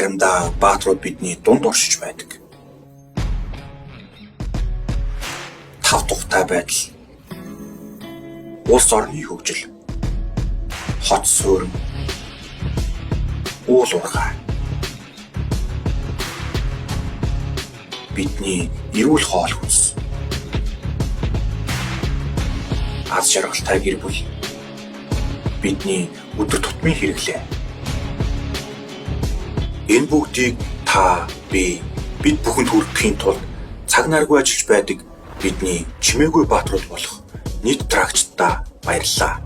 заримдаа бааtruуд бидний дунд оршиж байдаг. Тав тухтай байдал, улс орны хөгжил, хот суурин, уул уурхай. Бидний эрүүл хоол хүнс, аз жаргалтай гэр бүл, бидний өдөр тутмын хэрэглээ. Энэ бүгдийг та, бид бүхэнд хүргэхийн тулд цаг наргүй ажиллаж байдаг бидний чимээгүй бааtruуд болох нийт трагчдаа баярлалаа.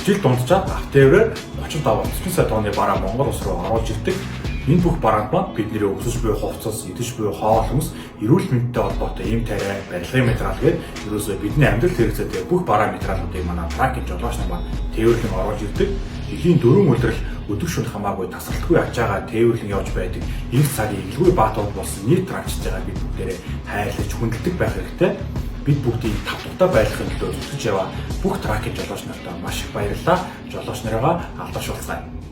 Жил дунджаад автоэврээр 35-40 сая тонны бараа Монгол улс руу оруулж ирдэг. Энэ бүх бараанд маань бидний өсөж буй хувцас, идэж буй хоол хүнс, эрүүл мэндтэй холбоотой ийм тариа, барилгын материал гээд ерөөсөө бидний амьдрал хэрэгцээтэй бүх бараа материалуудыг манай тракийн жолооч нар маань тээвэрлэн оруулж ирдэг. Жилийн 4 өдрөл өдөр шөнө хамаагүй тасралтгүй ачаагаа тээвэрлэн явж байдаг. Энэ цагийн илгүй баатууд болсон нийт тракчтайгаа бид бүгдээрээ хайрлаж хүндэлдэг байх хэрэгтэй. Бид бүгдийг тав тухтай байрлахын төлөө зүтгэж яваа бүх тракийн жолооч нартаа маш их баярлалаа. Жолооч нарыгаа алдаашуулцгаая.